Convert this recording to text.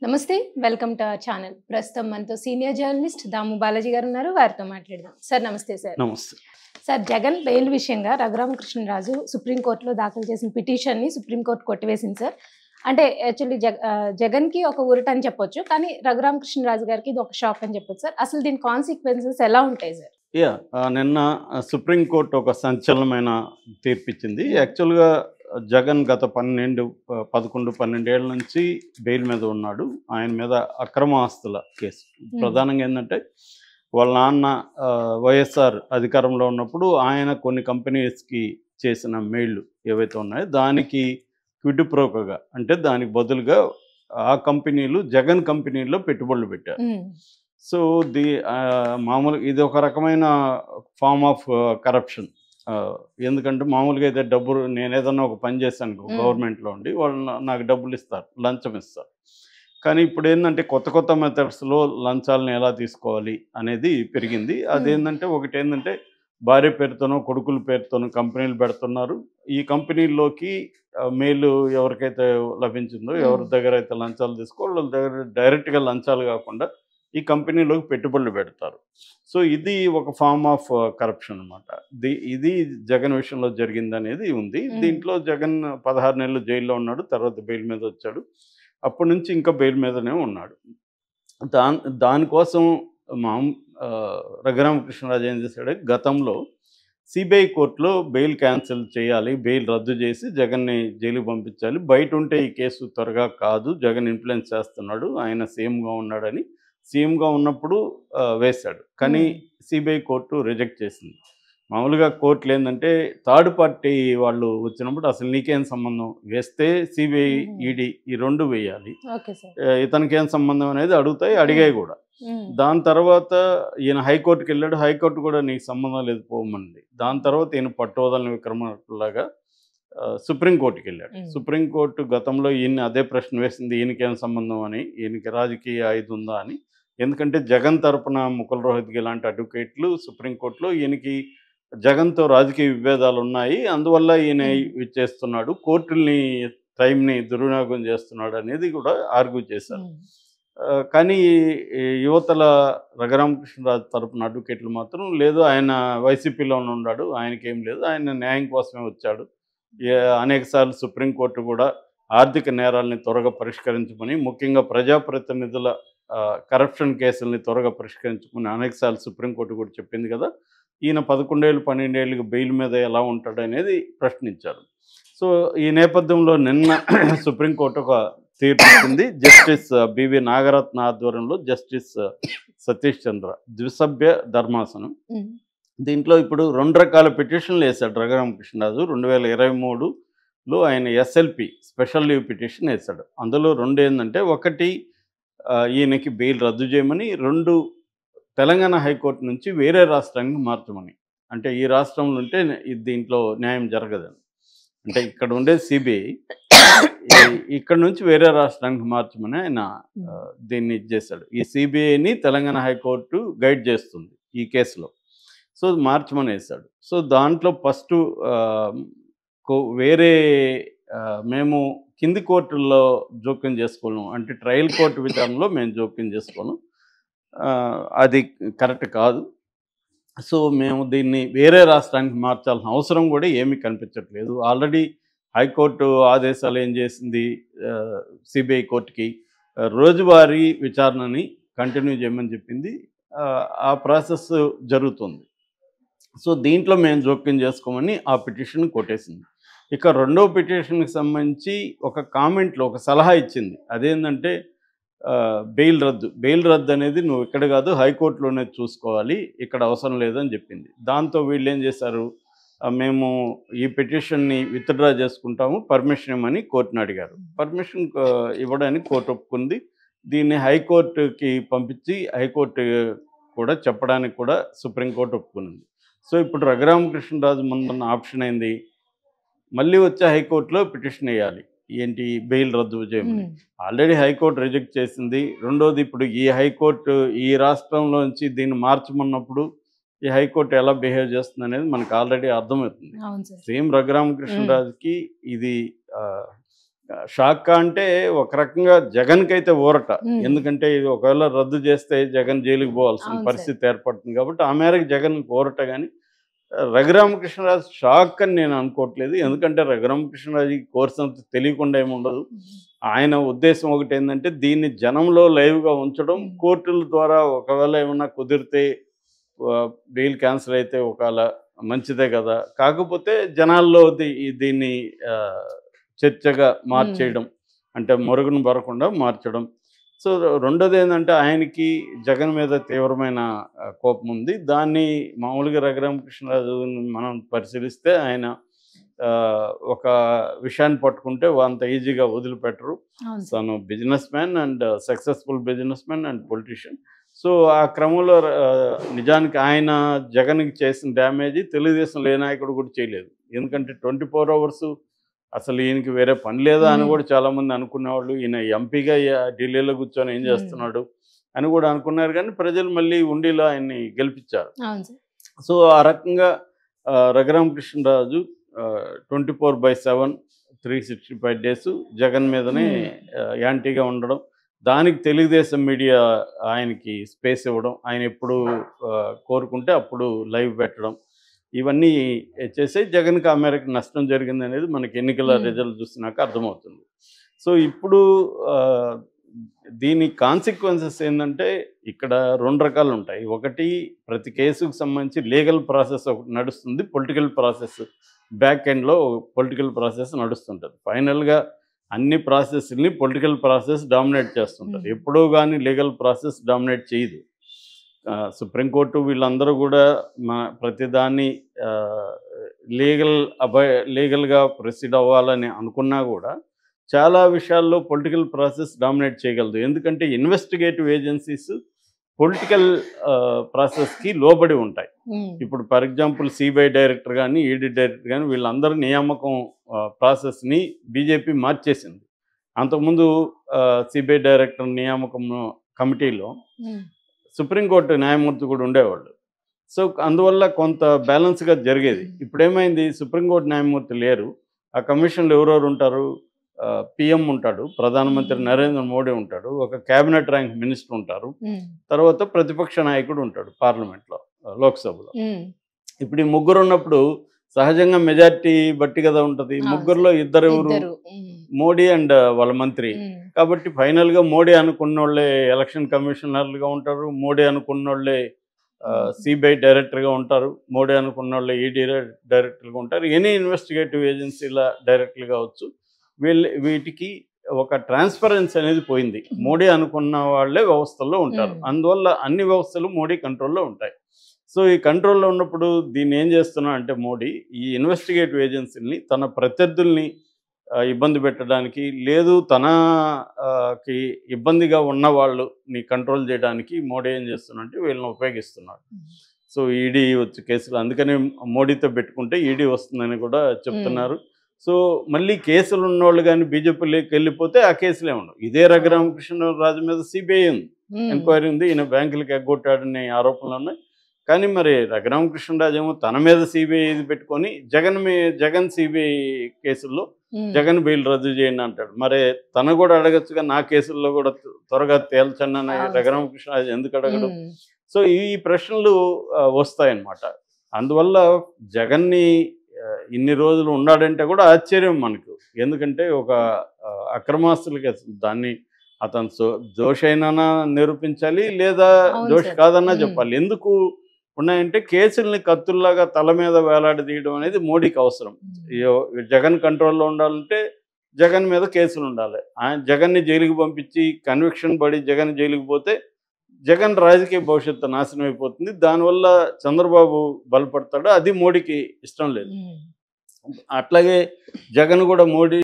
నమస్తే. Welcome to our channel. ప్రస్తుతం మనతో సీనియర్ జర్నలిస్ట్ దాము బాలాజీ గారు ఉన్నారు. వారితో మాట్లాడదాం. సార్ నమస్తే సార్. నమస్తే. సార్ జగన్ బెయిల్ విషయంగా రఘురామకృష్ణరాజు సుప్రీంకోర్టులో దాఖలు చేసిన పిటిషన్ని సుప్రీంకోర్టు కొట్టివేసింది సార్. అంటే యాక్చువల్లీ జగన్కి ఒక ఊరట అని చెప్పొచ్చు. కానీ రఘురామకృష్ణరాజు గారికి ఇది ఒక షాక్ అని చెప్పొచ్చు సార్. అసలు దీని కాన్సిక్వెన్సెస్ ఎలా ఉంటాయి సార్? నిన్న సుప్రీంకోర్టు ఒక సంచలనమైన తీర్పిచ్చింది. యాక్చువల్గా జగన్ గత 11-12 ఏళ్ల నుంచి బెయిల్ మీద ఉన్నాడు. ఆయన మీద అక్రమ ఆస్తుల కేసు. ప్రధానంగా ఏంటంటే వాళ్ళ నాన్న వైఎస్ఆర్ అధికారంలో ఉన్నప్పుడు ఆయన కొన్ని కంపెనీస్కి చేసిన మెయిళ్ళు ఏవైతే ఉన్నాయో దానికి క్విడ్ ప్రోకోగా, అంటే దానికి బదులుగా ఆ కంపెనీలు జగన్ కంపెనీల్లో పెట్టుబడులు పెట్టారు. సో మామూలుగా ఇది ఒక రకమైన ఫార్మ్ ఆఫ్ కరప్షన్. ఎందుకంటే మామూలుగా అయితే డబ్బులు నేను ఏదన్నా ఒక పని చేశాను గవర్నమెంట్లో ఉండి వాళ్ళు నాకు డబ్బులు ఇస్తారు, లంచం ఇస్తారు. కానీ ఇప్పుడు ఏంటంటే కొత్త మెథడ్స్లో లంచాలను ఎలా తీసుకోవాలి అనేది పెరిగింది. అదేంటంటే ఒకటి ఏంటంటే భార్య పేరుతోనో కొడుకుల పేరుతోనో కంపెనీలు పెడుతున్నారు. ఈ కంపెనీల్లోకి మెయిల్ ఎవరికైతే లభించిందో, ఎవరి దగ్గర అయితే లంచాలు తీసుకోవాలి వాళ్ళ దగ్గర డైరెక్ట్గా లంచాలు కాకుండా ఈ కంపెనీలోకి పెట్టుబడులు పెడతారు. సో ఇది ఒక ఫార్మ్ ఆఫ్ కరప్షన్ అనమాట. ఇది జగన్ విషయంలో జరిగింది అనేది ఉంది. దీంట్లో జగన్ 16 నెలలు జైల్లో ఉన్నాడు, తర్వాత బెయిల్ మీద వచ్చాడు. అప్పటి నుంచి ఇంకా బెయిల్ మీదనే ఉన్నాడు. దానికోసం రఘురామకృష్ణరాజు ఏం చేశాడు, గతంలో సిబిఐ కోర్టులో బెయిల్ క్యాన్సిల్ చేయాలి, బెయిల్ రద్దు చేసి జగన్ని జైలుకి పంపించాలి, బయట ఉంటే ఈ కేసు త్వరగా కాదు, జగన్ ఇన్ఫ్లుయెన్స్ చేస్తున్నాడు, ఆయన సీఎంగా ఉన్నాడని సీఎంగా ఉన్నప్పుడు వేశాడు. కానీ సిబిఐ కోర్టు రిజెక్ట్ చేసింది. మామూలుగా కోర్టులు ఏంటంటే థర్డ్ పార్టీ వాళ్ళు వచ్చినప్పుడు అసలు నీకేం సంబంధం, వేస్తే సిబిఐ ఈడీ ఈ రెండు వేయాలి, ఇతనికి ఏం సంబంధం అనేది అడిగాయి కూడా. దాని తర్వాత ఈయన హైకోర్టుకి వెళ్ళాడు, హైకోర్టు కూడా నీకు సంబంధం లేదు పోమంది. దాని తర్వాత ఈయన పట్టువదలని విక్రమలాగా సుప్రీంకోర్టుకి వెళ్ళాడు. సుప్రీంకోర్టు గతంలో ఈయన్ని అదే ప్రశ్న వేసింది, ఈయనకేం సంబంధం అని, ఈయనకి రాజకీయ ఇది ఉందా అని. ఎందుకంటే జగన్ తరపున ముకుల్ రోహిత్కి ఇలాంటి అడ్వకేట్లు సుప్రీంకోర్టులో ఈయనకి జగన్తో రాజకీయ విభేదాలు ఉన్నాయి, అందువల్ల ఈయన ఇచ్చేస్తున్నాడు, కోర్టుల్ని టైంని దుర్వినియోగం చేస్తున్నాడు అనేది కూడా ఆర్గ్యూ చేశారు. కానీ యువతల రఘురామకృష్ణరాజు తరపున అడ్వకేట్లు మాత్రం లేదు, ఆయన వైసీపీలోనే ఉన్నాడు, ఆయనకేం లేదు, ఆయన న్యాయం కోసమే వచ్చాడు. అనేకసార్లు సుప్రీంకోర్టు కూడా ఆర్థిక నేరాలని త్వరగా పరిష్కరించమని, ముఖ్యంగా ప్రజాప్రతినిధుల కరప్షన్ కేసుల్ని త్వరగా పరిష్కరించుకుని అనేకసార్లు సుప్రీంకోర్టు కూడా చెప్పింది కదా. ఈయన 11-12 ఏళ్ళకి బెయిల్ మీద ఎలా ఉంటాడు అనేది ప్రశ్నించారు. సో ఈ నేపథ్యంలో నిన్న సుప్రీంకోర్టు ఒక తీర్పు ఇచ్చింది. జస్టిస్ బివి నాగరత్న ఆధ్వర్యంలో జస్టిస్ సతీష్ చంద్ర ద్విసభ్య ధర్మాసనం. దీంట్లో ఇప్పుడు 2 రకాల పిటిషన్లు వేశాడు రఘురామకృష్ణరాజు. 2023లో ఆయన ఎస్ఎల్పి స్పెషల్ లీవ్ పిటిషన్ వేశాడు. అందులో 2 ఏంటంటే, ఒకటి ఈయనకి బెయిల్ రద్దు చేయమని, 2 తెలంగాణ హైకోర్టు నుంచి వేరే రాష్ట్రానికి మార్చమని. అంటే ఈ రాష్ట్రంలో ఉంటే దీంట్లో న్యాయం జరగదని, అంటే ఇక్కడ ఉండేది సిబిఐ, ఇక్కడ నుంచి వేరే రాష్ట్రానికి మార్చమని ఆయన దీన్ని చేశాడు. ఈ సిబిఐని తెలంగాణ హైకోర్టు గైడ్ చేస్తుంది ఈ కేసులో. సో మార్చమని వేశాడు. సో దాంట్లో ఫస్ట్ వేరే మేము కింది కోర్టుల్లో జోక్యం చేసుకోను, అంటే ట్రయల్ కోర్టు విచారణలో మేము జోక్యం చేసుకోను, అది కరెక్ట్ కాదు. సో మేము దీన్ని వేరే రాష్ట్రానికి మార్చాల్సిన అవసరం కూడా ఏమీ కనిపించట్లేదు. ఆల్రెడీ హైకోర్టు ఆదేశాలు ఏం చేసింది, సిబిఐ కోర్టుకి రోజువారీ విచారణని కంటిన్యూ చేయమని చెప్పింది. ఆ ప్రాసెస్ జరుగుతుంది. సో దీంట్లో మేము జోక్యం చేసుకోమని ఆ పిటిషన్ కొట్టేసింది. ఇక 2వ పిటిషన్కి సంబంధించి ఒక కామెంట్లో ఒక సలహా ఇచ్చింది. అదేంటంటే బెయిల్ రద్దు అనేది నువ్వు ఇక్కడ కాదు హైకోర్టులోనే చూసుకోవాలి, ఇక్కడ అవసరం లేదని చెప్పింది. దాంతో వీళ్ళు ఏం చేశారు, మేము ఈ పిటిషన్ని విత్డ్రా చేసుకుంటాము, పర్మిషన్ ఇవ్వమని కోర్టుని అడిగారు. పర్మిషన్ ఇవ్వడానికి కోర్టు ఒప్పుకుంది. దీన్ని హైకోర్టుకి పంపించి హైకోర్టు కూడా చెప్పడానికి కూడా సుప్రీంకోర్టు ఒప్పుకున్నది. సో ఇప్పుడు రఘురామకృష్ణరాజు ముందున్న ఆప్షన్ ఏంది, మళ్ళీ వచ్చే హైకోర్టులో పిటిషన్ వేయాలి, ఏంటి బెయిల్ రద్దు చేయమని. ఆల్రెడీ హైకోర్టు రిజెక్ట్ చేసింది. రెండోది ఇప్పుడు ఈ హైకోర్టు ఈ రాష్ట్రంలోంచి దీన్ని మార్చమన్నప్పుడు ఈ హైకోర్టు ఎలా బిహేవ్ చేస్తుంది అనేది మనకు ఆల్రెడీ అర్థమవుతుంది. సేమ్ రఘురామకృష్ణరాజుకి ఇది షాక్ అంటే ఒక రకంగా జగన్కి అయితే ఊరట. ఉమ్, ఎందుకంటే ఇది ఒకవేళ రద్దు చేస్తే జగన్ జైలుకి పోవాల్సిన అవును సార్. పరిస్థితి ఏర్పడుతుంది కాబట్టి ఆ మేరకు జగన్కి ఊరట. కానీ రఘురామకృష్ణరాజు షాక్ అని నేను అనుకోవట్లేదు. ఎందుకంటే రఘురామకృష్ణరాజుకి కోర్స్ అంత తెలియకుండా ఏముండదు. ఆయన ఉద్దేశం ఒకటి ఏంటంటే దీన్ని జనంలో లైవ్గా ఉంచడం, కోర్టుల ద్వారా ఒకవేళ ఏమన్నా కుదిరితే బెయిల్ క్యాన్సిల్ అయితే ఒకవేళ మంచిదే కదా. కాకపోతే జనాల్లో దీన్ని చర్చగా మార్చేయడం, అంటే మరుగున పడకుండా మార్చడం. సో రెండోది ఏంటంటే ఆయనకి జగన్ మీద తీవ్రమైన కోపం ఉంది. దాన్ని మామూలుగా రఘురామకృష్ణరాజు మనం పరిశీలిస్తే ఆయన ఒక విషయాన్ని పట్టుకుంటే అంత ఈజీగా వదిలిపెట్టరు. అవును సార్. తను business man and successful business man and politician. So ఆ క్రమంలో నిజానికి ఆయన జగన్కి చేసిన డ్యామేజ్ తెలుగుదేశంలో ఏ నాయకుడు కూడా చేయలేదు. ఎందుకంటే 24 అవర్స్ అసలు ఈయనకి వేరే పని లేదా అని కూడా చాలామంది అనుకునేవాళ్ళు. ఈయన ఎంపీగా ఢిల్లీలో కూర్చొని ఏం చేస్తున్నాడు అని కూడా అనుకున్నారు. కానీ ప్రజలు మళ్ళీ ఉండిలో ఆయన్ని గెలిపించారు. అవును సార్. సో ఆ రకంగా రఘురామకృష్ణరాజు 24/7 365 డేస్ జగన్ మీదనే యాంటీగా ఉండడం, దానికి తెలుగుదేశం మీడియా ఆయనకి స్పేస్ ఇవ్వడం, ఆయన ఎప్పుడు కోరుకుంటే అప్పుడు లైవ్ పెట్టడం, ఇవన్నీ చేసే జగన్కి ఆ మేరకు నష్టం జరిగింది అనేది మనకి ఎన్నికల రిజల్ట్ చూసినాక అర్థమవుతుంది. సో ఇప్పుడు దీని కాన్సిక్వెన్సెస్ ఏంటంటే ఇక్కడ 2 రకాలు ఉంటాయి. ఒకటి, ప్రతి కేసుకు సంబంధించి లీగల్ ప్రాసెస్ ఒకటి నడుస్తుంది, పొలిటికల్ ప్రాసెస్ బ్యాక్ ఎండ్లో పొలిటికల్ ప్రాసెస్ నడుస్తుంటుంది. ఫైనల్గా అన్ని ప్రాసెస్ని పొలిటికల్ ప్రాసెస్ డామినేట్ చేస్తుంటుంది. ఎప్పుడూ కానీ లీగల్ ప్రాసెస్ డామినేట్ చేయదు. సుప్రీంకోర్టు వీళ్ళందరూ కూడా ప్రతిదాన్ని లీగల్గా ప్రొసీడ్ అవ్వాలని అనుకున్నా కూడా చాలా విషయాల్లో పొలిటికల్ ప్రాసెస్ డామినేట్ చేయగలదు. ఎందుకంటే ఇన్వెస్టిగేటివ్ ఏజెన్సీస్ పొలిటికల్ ప్రాసెస్కి లోబడి ఉంటాయి. ఇప్పుడు ఫర్ ఎగ్జాంపుల్ సిబిఐ డైరెక్టర్ కానీ, ఈడీ డైరెక్టర్ కానీ వీళ్ళందరూ నియామకం ప్రాసెస్ని బీజేపీ మార్చేసింది. అంతకుముందు సిబిఐ డైరెక్టర్ నియామకం కమిటీలో సుప్రీంకోర్టు న్యాయమూర్తి కూడా ఉండేవాళ్ళు. సో అందువల్ల కొంత బ్యాలెన్స్గా జరిగేది. ఇప్పుడు ఏమైంది, సుప్రీంకోర్టు న్యాయమూర్తి లేరు. ఆ కమిషన్లో ఎవరెవరు ఉంటారు? పిఎం ఉంటాడు, ప్రధానమంత్రి నరేంద్ర మోడీ ఉంటాడు, ఒక క్యాబినెట్ ర్యాంక్ మినిస్టర్ ఉంటారు, తర్వాత ప్రతిపక్ష నాయకుడు ఉంటాడు పార్లమెంట్లో, లోక్సభలో. ఇప్పుడు ఈ ముగ్గురు ఉన్నప్పుడు సహజంగా మెజార్టీ బట్టి కదా ఉంటుంది. ముగ్గురులో ఇద్దరు ఎవరు? మోడీ అండ్ వాళ్ళ మంత్రి. కాబట్టి ఫైనల్గా మోడీ అనుకున్న వాళ్ళే ఎలక్షన్ కమిషనర్లుగా ఉంటారు, మోడీ అనుకున్న వాళ్ళే సిబిఐ డైరెక్టర్గా ఉంటారు, మోడీ అనుకున్న వాళ్ళే ఈడీ డైరెక్టర్గా ఉంటారు, ఎనీ ఇన్వెస్టిగేటివ్ ఏజెన్సీల డైరెక్టర్లు కావచ్చు. వీటికి ఒక ట్రాన్స్పరెన్సీ అనేది పోయింది. మోడీ అనుకున్న వాళ్ళే వ్యవస్థల్లో ఉంటారు. అందువల్ల అన్ని వ్యవస్థలు మోడీ కంట్రోల్లో ఉంటాయి. సో ఈ కంట్రోల్లో ఉన్నప్పుడు దీన్ని ఏం చేస్తున్నా అంటే మోడీ ఈ ఇన్వెస్టిగేటివ్ ఏజెన్సీని తన ప్రత్యర్థుల్ని ఇబ్బంది పెట్టడానికి, లేదు తనకి ఇబ్బందిగా ఉన్న వాళ్ళని కంట్రోల్ చేయడానికి మోడీ ఏం చేస్తున్నాడంటే వీళ్ళని ఉపయోగిస్తున్నాడు. సో ఈడీ వచ్చి కేసులు, అందుకని మోడీతో పెట్టుకుంటే ఈడీ వస్తుందని కూడా చెప్తున్నారు. సో మళ్ళీ కేసులు ఉన్నవాళ్ళు కానీ బీజేపీలోకి వెళ్ళిపోతే ఆ కేసులే ఉండవు. ఇదే రఘురామకృష్ణరాజు మీద సిబిఐ ఉంది, ఎంక్వైరీ ఉంది, ఈయన బ్యాంకులకు ఎగ్గొట్టాడనే ఆరోపణలు ఉన్నాయి. కానీ మరి రఘురామకృష్ణరాజు ఏమో తన మీద సిబిఐ ఇది పెట్టుకొని జగన్ సిబిఐ కేసుల్లో జగన్ బెయిల్ రద్దు చేయండి అంటాడు. మరి తను కూడా అడగచ్చుగా, నా కేసుల్లో కూడా త్వరగా తేల్చండి అని రఘురామకృష్ణరాజు ఎందుకు అడగడు? సో ఈ ప్రశ్నలు వస్తాయన్నమాట. అందువల్ల జగన్ని ఇన్ని రోజులు ఉన్నాడంటే కూడా ఆశ్చర్యం మనకు. ఎందుకంటే ఒక అక్రమాస్తులకి దాన్ని అతను దోషైనా నిరూపించాలి, లేదా దోషి కాదన్నా చెప్పాలి. ఎందుకు ఉన్నాయంటే కేసుల్ని కత్తుల్లాగా తల మీద వేలాడదీయడం అనేది మోడీకి అవసరం. జగన్ కంట్రోల్లో ఉండాలంటే జగన్ మీద కేసులు ఉండాలి. జగన్ని జైలుకి పంపించి కన్విక్షన్ పడి జగన్ జైలుకి పోతే జగన్ రాజకీయ భవిష్యత్తు నాశనం అయిపోతుంది. దానివల్ల చంద్రబాబు బలపడతాడు, అది మోడీకి ఇష్టం లేదు. అట్లాగే జగన్ కూడా మోడీ